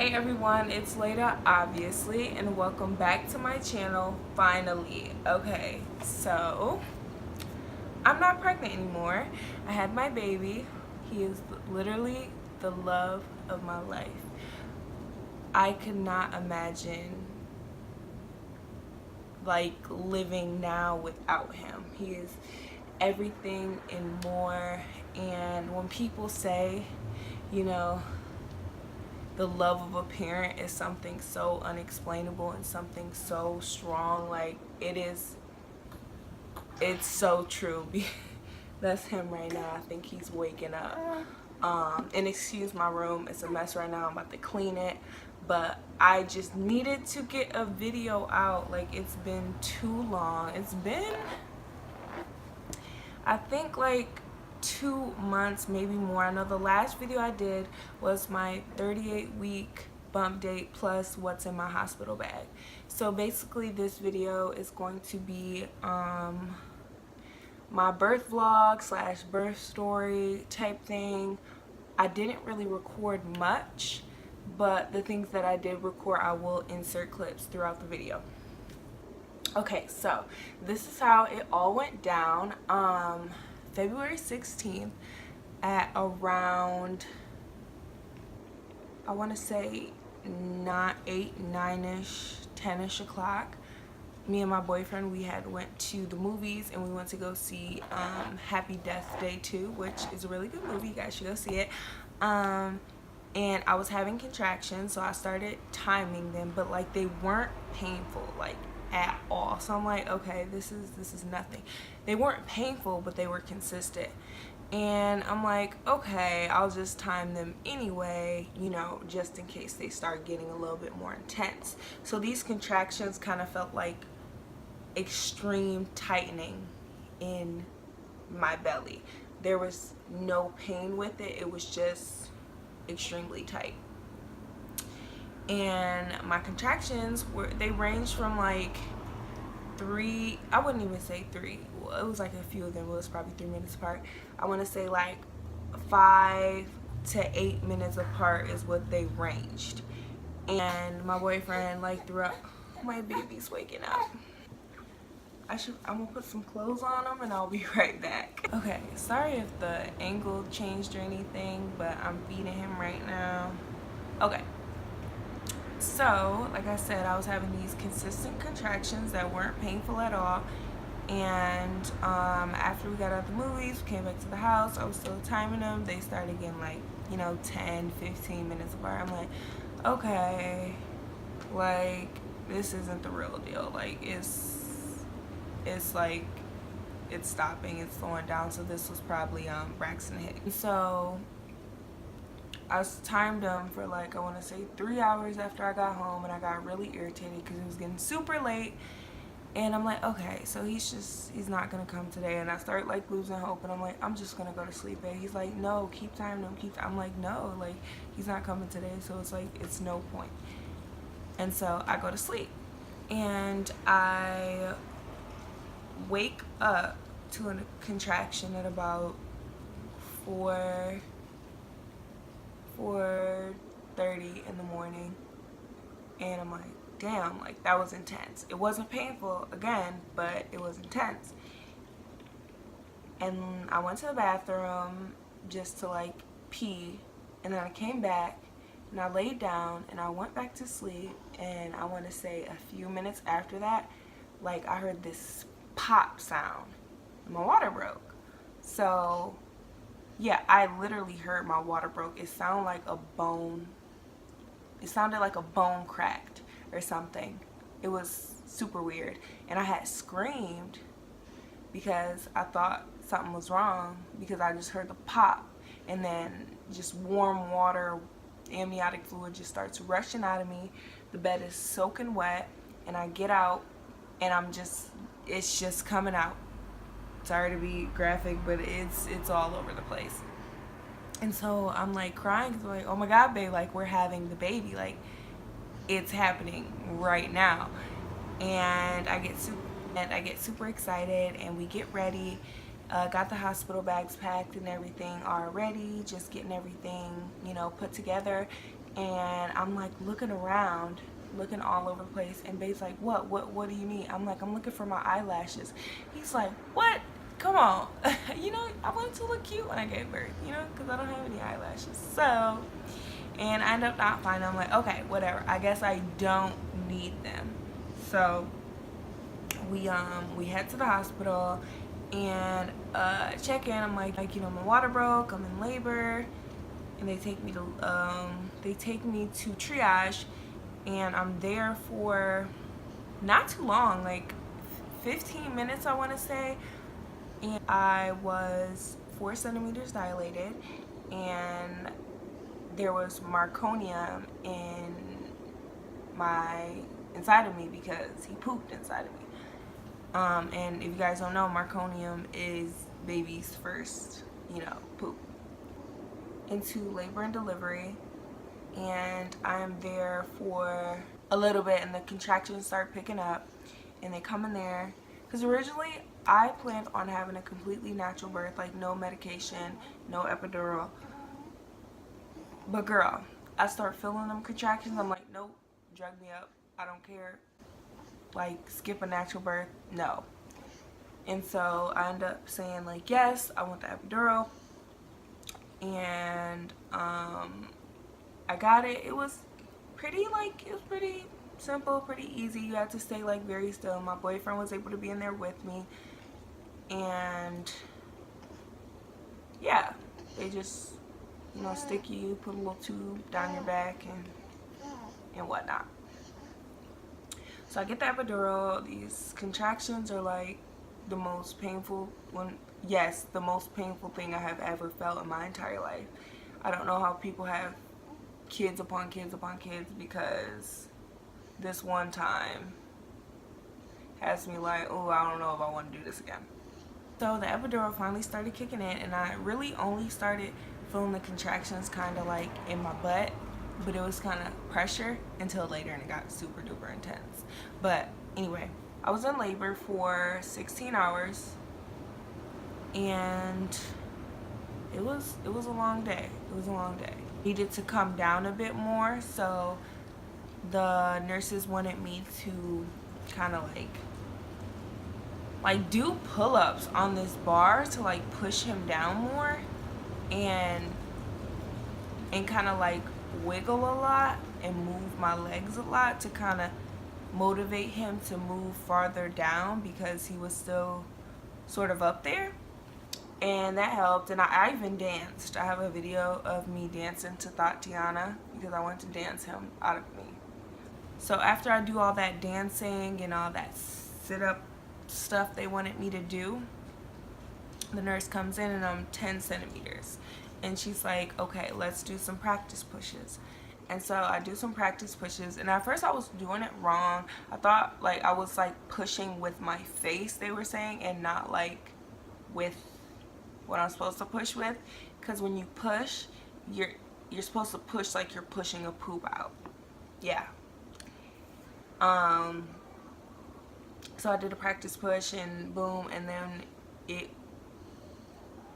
Hey everyone, it's Lada, obviously, and welcome back to my channel, finally. Okay, so, I'm not pregnant anymore. I had my baby. He is literally the love of my life. I could not imagine, like, living now without him. He is everything and more, and when people say, you know, the love of a parent is something so unexplainable and something so strong, like it's so true. That's him right now. I think he's waking up. And excuse my room, it's a mess right now. I'm about to clean it, but I just needed to get a video out. Like, it's been too long. It's been, I think, like 2 months, maybe more. I know the last video I did was my 38-week bump date plus what's in my hospital bag. So basically this video is going to be my birth vlog slash birth story type thing. I didn't really record much, but the things that I did record, I will insert clips throughout the video. Okay, so this is how it all went down. February 16th at around, I want to say 9-ish, 10-ish o'clock. Me and my boyfriend, we had went to the movies and we went to go see Happy Death Day 2, which is a really good movie. You guys should go see it. And I was having contractions, so I started timing them, but like they weren't painful, like at all. So I'm like, okay, this is nothing. They weren't painful, but they were consistent. And I'm like, okay, I'll just time them anyway, you know, just in case they start getting a little bit more intense. So these contractions kind of felt like extreme tightening in my belly. There was no pain with it. It was just extremely tight. And my contractions they ranged from like 3, I wouldn't even say 3, well, it was like a few of them, it was probably 3 minutes apart. I want to say like 5 to 8 minutes apart is what they ranged. And my boyfriend, like, throughout, my baby's waking up. I'm gonna put some clothes on him and I'll be right back. Okay, sorry if the angle changed or anything, but I'm feeding him right now. Okay. So, like I said, I was having these consistent contractions that weren't painful at all. And after we got out of the movies, we came back to the house, I was still timing them. They started getting like, you know, 10, 15 minutes apart. I'm like, okay, like, this isn't the real deal. Like, it's like, it's stopping, it's slowing down. So this was probably Braxton Hicks. So I timed them for like, I want to say 3 hours after I got home, and I got really irritated because it was getting super late. And I'm like, okay, so he's not gonna come today. And I start like losing hope, and I'm like, I'm just gonna go to sleep. And he's like, no, keep timing him, I'm like, no, like, he's not coming today, so it's like, it's no point. And so I go to sleep, and I wake up to a contraction at about 4:30 in the morning, and I'm like, damn, like, that was intense. It wasn't painful again, but it was intense. And I went to the bathroom just to like pee, and then I came back and I laid down and I went back to sleep. And I want to say a few minutes after that, like, I heard this pop sound and my water broke. So yeah, I literally heard my water broke. It sounded like a bone cracked or something. It was super weird. And I had screamed because I thought something was wrong, because I just heard the pop, and then just warm water, amniotic fluid just starts rushing out of me. The bed is soaking wet, and I get out, and it's just coming out. Sorry to be graphic, but it's all over the place. And so I'm like crying, because I'm like, oh my God, babe, like, we're having the baby, like, it's happening right now. And I get super excited, and we get ready. Got the hospital bags packed and everything already, just getting everything, you know, put together. And I'm like looking around, looking all over the place, and babe's like, what do you need? I'm like, I'm looking for my eyelashes. He's like, what? Come on. You know, I wanted to look cute when I gave birth, you know, because I don't have any eyelashes. So, and I end up not finding them. I'm like, okay, whatever, I guess I don't need them. So we head to the hospital and check in. I'm like, you know, my water broke, I'm in labor, and they take me to triage, and I'm there for not too long, like 15 minutes I want to say. And I was 4 centimeters dilated, and there was marconium in inside of me because he pooped inside of me. And if you guys don't know, marconium is baby's first, you know, poop. Into labor and delivery, and I'm there for a little bit, and the contractions start picking up, and they come in there, because originally I planned on having a completely natural birth, like no medication, no epidural. But girl, I start feeling them contractions. I'm like, nope, drug me up, I don't care, like skip a natural birth, no. And so I end up saying like, yes, I want the epidural. And I got it. It was pretty simple, pretty easy. You have to stay like very still. My boyfriend was able to be in there with me, and yeah, they just, you know, stick you, put a little tube down your back and whatnot. So I get the epidural. These contractions are like the most painful the most painful thing I have ever felt in my entire life. I don't know how people have kids upon kids upon kids, because this one time has me like, oh, I don't know if I want to do this again. So the epidural finally started kicking in, and I really only started feeling the contractions kind of like in my butt, but it was kind of pressure until later, and it got super duper intense. But anyway, I was in labor for 16 hours, and it was a long day. It was a long day. Needed to come down a bit more, so the nurses wanted me to kind of like do pull-ups on this bar to like push him down more, and kind of like wiggle a lot and move my legs a lot to kind of motivate him to move farther down, because he was still sort of up there. And that helped. And I even danced. I have a video of me dancing to Tatiana, because I wanted to dance him out of me. So after I do all that dancing and all that sit-up stuff they wanted me to do, the nurse comes in, and I'm 10 centimeters. And she's like, okay, let's do some practice pushes. And so I do some practice pushes, and at first I was doing it wrong. I thought like I was like pushing with my face, they were saying, and not like with what I'm supposed to push with, because when you push, you're supposed to push like you're pushing a poop out. Yeah. So I did a practice push, and boom, and then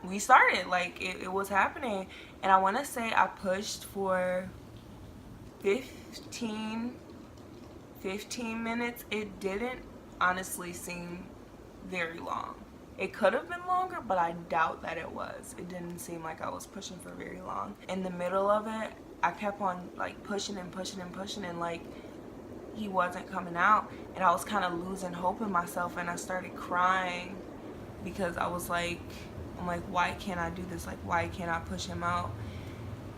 we started, like it was happening. And I want to say I pushed for 15 minutes. It didn't honestly seem very long. It could have been longer, but I doubt that it was. It didn't seem like I was pushing for very long. In the middle of it, I kept on like pushing and pushing and pushing, and like he wasn't coming out, and I was kind of losing hope in myself, and I started crying, because I was like, I'm like, why can't I do this? Like, why can't I push him out?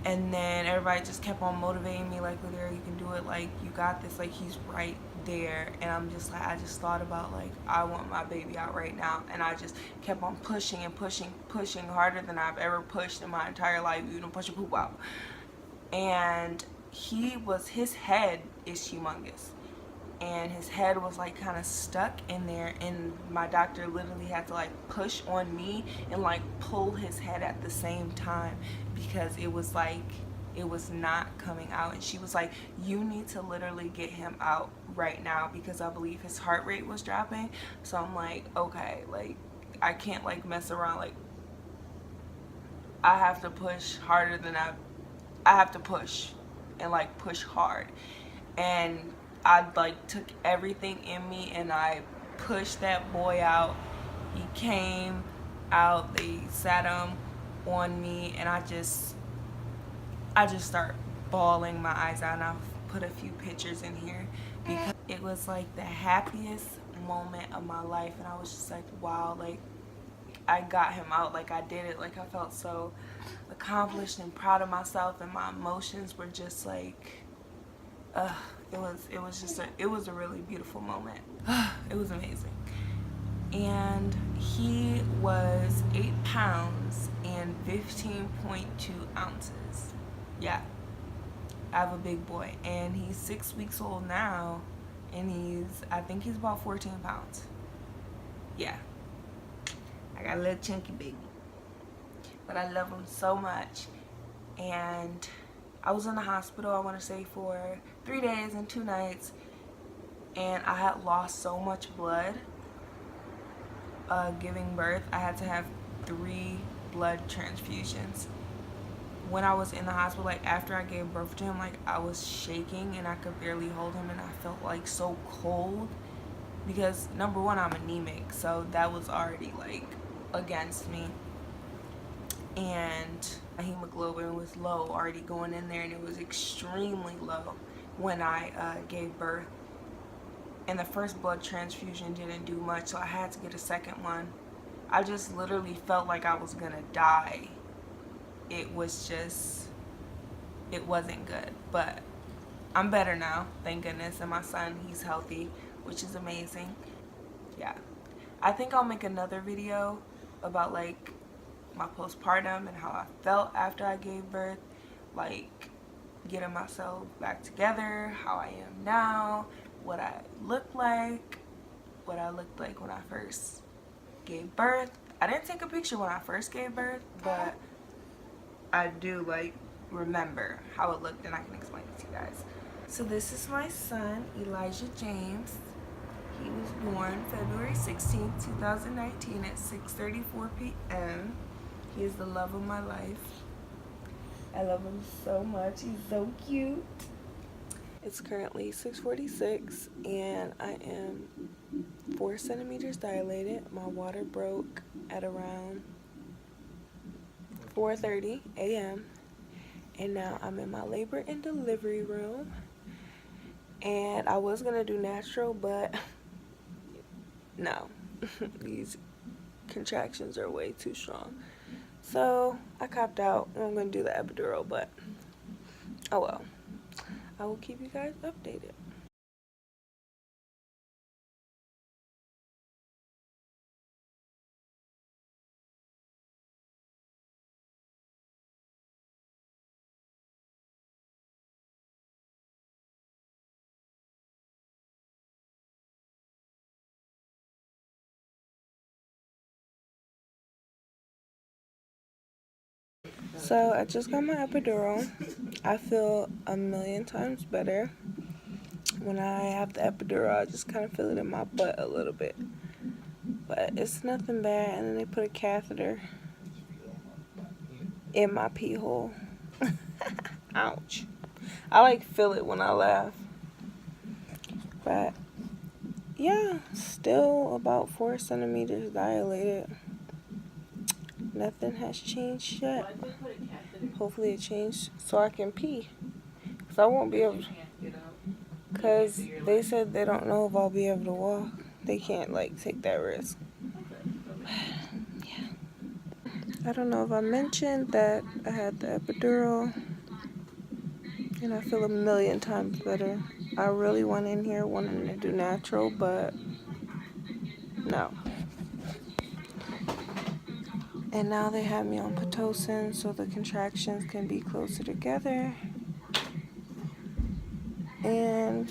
And then everybody just kept on motivating me, like, Lydia, you can do it, like, you got this, like, he's right there. And I'm just like, I just thought about, like, I want my baby out right now. And I just kept on pushing and pushing harder than I've ever pushed in my entire life, even push a poop out. And his head is humongous, and his head was like kind of stuck in there, and my doctor literally had to like push on me and like pull his head at the same time, because it was like it was not coming out. And she was like, you need to literally get him out right now, because I believe his heart rate was dropping. So I'm like, okay, like I can't like mess around, like I have to push harder than I have to push and like push hard. And I like took everything in me and I pushed that boy out. He came out, they sat him on me, and I just start bawling my eyes out. And I've put a few pictures in here because it was like the happiest moment of my life, and I was just like, wow, like I got him out, like I did it. Like I felt so accomplished and proud of myself, and my emotions were just like, it was a really beautiful moment. It was amazing. And he was 8 pounds and 15.2 ounces. Yeah, I have a big boy, and he's 6 weeks old now, and I think he's about 14 pounds. Yeah, I got a little chunky baby, but I love him so much. And I was in the hospital, I want to say, for 3 days and 2 nights, and I had lost so much blood giving birth. I had to have 3 blood transfusions. When I was in the hospital, like after I gave birth to him, like I was shaking and I could barely hold him, and I felt like so cold because number one, I'm anemic, so that was already like against me. And my hemoglobin was low already going in there, and it was extremely low when I gave birth. And the first blood transfusion didn't do much, so I had to get a second one. I just literally felt like I was gonna die. It wasn't good, but I'm better now, thank goodness. And my son, he's healthy, which is amazing. Yeah, I think I'll make another video about like my postpartum and how I felt after I gave birth, like getting myself back together, how I am now, what I look like, what I looked like when I first gave birth. I didn't take a picture when I first gave birth, but I do like remember how it looked, and I can explain it to you guys. So this is my son, Elijah James. He was born February 16, 2019 at 6:34 p.m. He is the love of my life. I love him so much. He's so cute. It's currently 6:46 and I am 4 centimeters dilated. My water broke at around 4:30 a.m. and now I'm in my labor and delivery room. And I was gonna do natural, but no, these contractions are way too strong. So I copped out and I'm gonna do the epidural, but oh well. I will keep you guys updated. So I just got my epidural. I feel a million times better. When I have the epidural, I just kind of feel it in my butt a little bit. But it's nothing bad. And then they put a catheter in my pee hole. Ouch. I like feel it when I laugh. But yeah, still about 4 centimeters dilated. Nothing has changed yet. Hopefully it changed so I can pee. Because I won't be able to. Because they said they don't know if I'll be able to walk. They can't like take that risk. Yeah. I don't know if I mentioned that I had the epidural. And I feel a million times better. I really went in here wanting to do natural, but no. And now they have me on Pitocin so the contractions can be closer together. And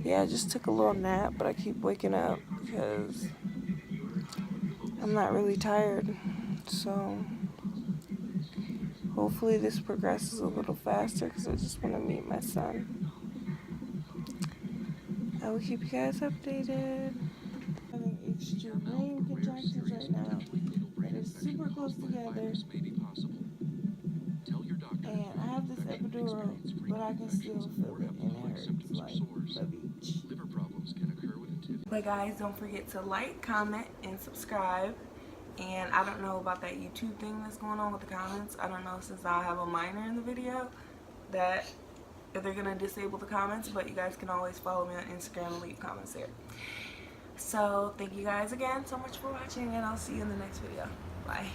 yeah, I just took a little nap, but I keep waking up because I'm not really tired. So hopefully this progresses a little faster because I just want to meet my son. I will keep you guys updated. Having extreme contractions right now that are super close together. And I have this episode epidural, but I can still feel it and it hurts like a beach. But guys, don't forget to like, comment, and subscribe. And I don't know about that YouTube thing that's going on with the comments. I don't know, since I have a minor in the video, that if they're going to disable the comments, but you guys can always follow me on Instagram and leave comments there. So thank you guys again so much for watching, and I'll see you in the next video. Bye.